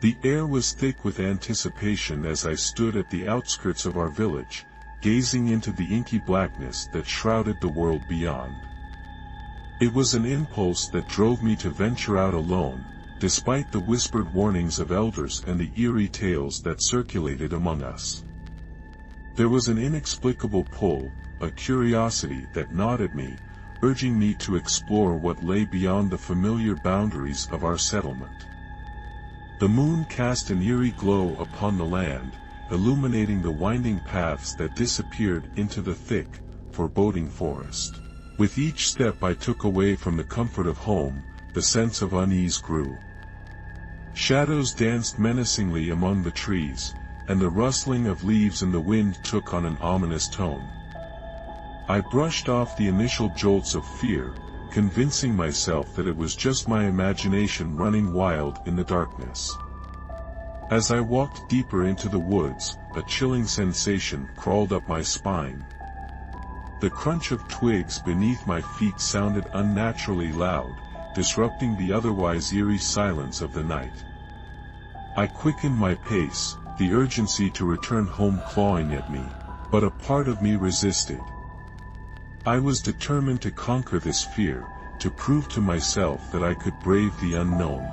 The air was thick with anticipation as I stood at the outskirts of our village, gazing into the inky blackness that shrouded the world beyond. It was an impulse that drove me to venture out alone, despite the whispered warnings of elders and the eerie tales that circulated among us. There was an inexplicable pull, a curiosity that gnawed at me, urging me to explore what lay beyond the familiar boundaries of our settlement. The moon cast an eerie glow upon the land, illuminating the winding paths that disappeared into the thick, foreboding forest. With each step I took away from the comfort of home, the sense of unease grew. Shadows danced menacingly among the trees, and the rustling of leaves in the wind took on an ominous tone. I brushed off the initial jolts of fear, convincing myself that it was just my imagination running wild in the darkness. As I walked deeper into the woods, a chilling sensation crawled up my spine. The crunch of twigs beneath my feet sounded unnaturally loud, disrupting the otherwise eerie silence of the night. I quickened my pace, the urgency to return home clawing at me, but a part of me resisted. I was determined to conquer this fear, to prove to myself that I could brave the unknown.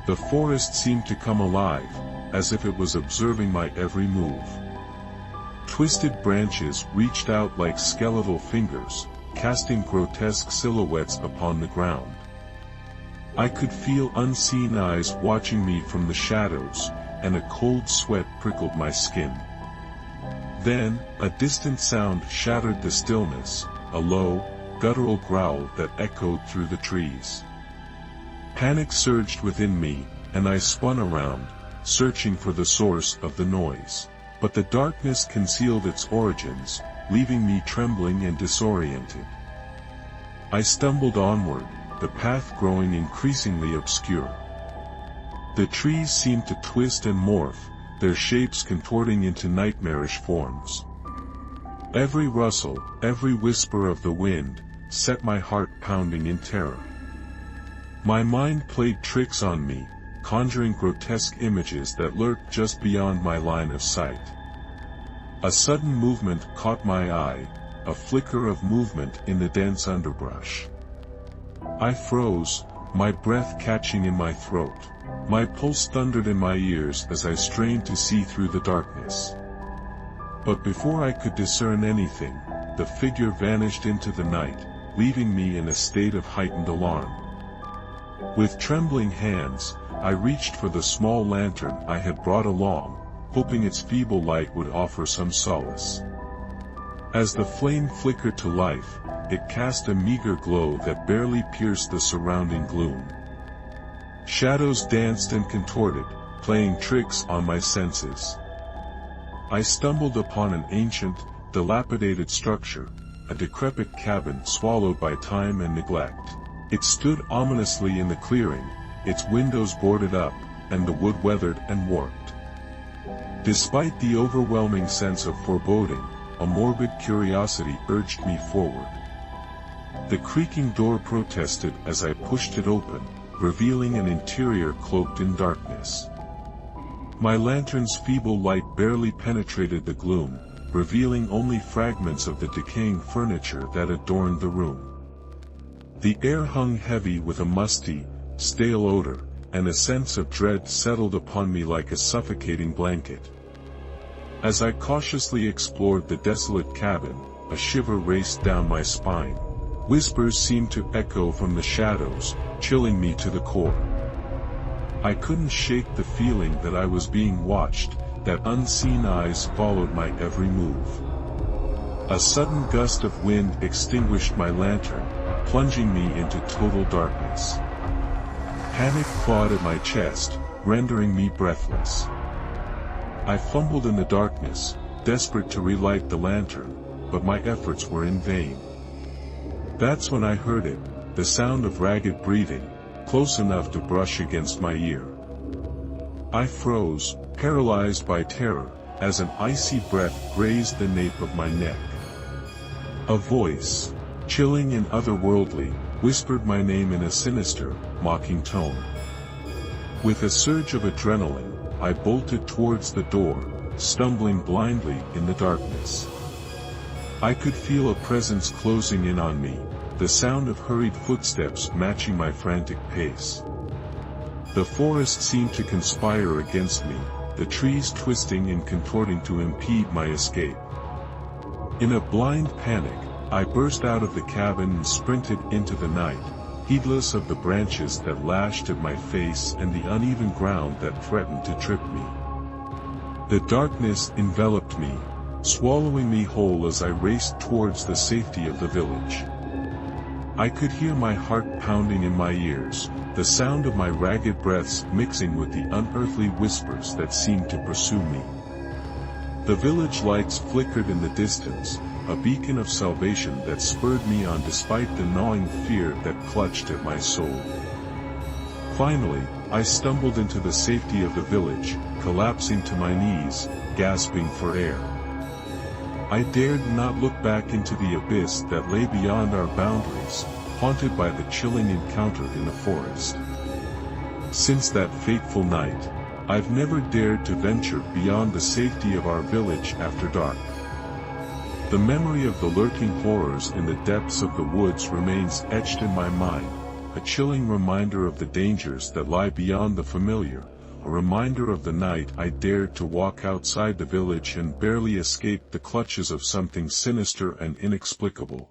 The forest seemed to come alive, as if it was observing my every move. Twisted branches reached out like skeletal fingers, casting grotesque silhouettes upon the ground. I could feel unseen eyes watching me from the shadows, and a cold sweat prickled my skin. Then, a distant sound shattered the stillness, a low, guttural growl that echoed through the trees. Panic surged within me, and I spun around, searching for the source of the noise. But the darkness concealed its origins, leaving me trembling and disoriented. I stumbled onward, the path growing increasingly obscure. The trees seemed to twist and morph, their shapes contorting into nightmarish forms. Every rustle, every whisper of the wind, set my heart pounding in terror. My mind played tricks on me, conjuring grotesque images that lurked just beyond my line of sight. A sudden movement caught my eye, a flicker of movement in the dense underbrush. I froze, my breath catching in my throat. My pulse thundered in my ears as I strained to see through the darkness. But before I could discern anything, the figure vanished into the night, leaving me in a state of heightened alarm. With trembling hands, I reached for the small lantern I had brought along, hoping its feeble light would offer some solace. As the flame flickered to life, it cast a meager glow that barely pierced the surrounding gloom. Shadows danced and contorted, playing tricks on my senses. I stumbled upon an ancient, dilapidated structure, a decrepit cabin swallowed by time and neglect. It stood ominously in the clearing, its windows boarded up, and the wood weathered and warped. Despite the overwhelming sense of foreboding, a morbid curiosity urged me forward. The creaking door protested as I pushed it open, revealing an interior cloaked in darkness. My lantern's feeble light barely penetrated the gloom, revealing only fragments of the decaying furniture that adorned the room. The air hung heavy with a musty, stale odor, and a sense of dread settled upon me like a suffocating blanket. As I cautiously explored the desolate cabin, a shiver raced down my spine. Whispers seemed to echo from the shadows, chilling me to the core. I couldn't shake the feeling that I was being watched, that unseen eyes followed my every move. A sudden gust of wind extinguished my lantern, plunging me into total darkness. Panic clawed at my chest, rendering me breathless. I fumbled in the darkness, desperate to relight the lantern, but my efforts were in vain. That's when I heard it, the sound of ragged breathing, close enough to brush against my ear. I froze, paralyzed by terror, as an icy breath grazed the nape of my neck. A voice, chilling and otherworldly, whispered my name in a sinister, mocking tone. With a surge of adrenaline, I bolted towards the door, stumbling blindly in the darkness. I could feel a presence closing in on me, the sound of hurried footsteps matching my frantic pace. The forest seemed to conspire against me, the trees twisting and contorting to impede my escape. In a blind panic, I burst out of the cabin and sprinted into the night, heedless of the branches that lashed at my face and the uneven ground that threatened to trip me. The darkness enveloped me, swallowing me whole as I raced towards the safety of the village. I could hear my heart pounding in my ears, the sound of my ragged breaths mixing with the unearthly whispers that seemed to pursue me. The village lights flickered in the distance, a beacon of salvation that spurred me on despite the gnawing fear that clutched at my soul. Finally, I stumbled into the safety of the village, collapsing to my knees, gasping for air. I dared not look back into the abyss that lay beyond our boundaries, haunted by the chilling encounter in the forest. Since that fateful night, I've never dared to venture beyond the safety of our village after dark. The memory of the lurking horrors in the depths of the woods remains etched in my mind, a chilling reminder of the dangers that lie beyond the familiar, a reminder of the night I dared to walk outside the village and barely escape the clutches of something sinister and inexplicable.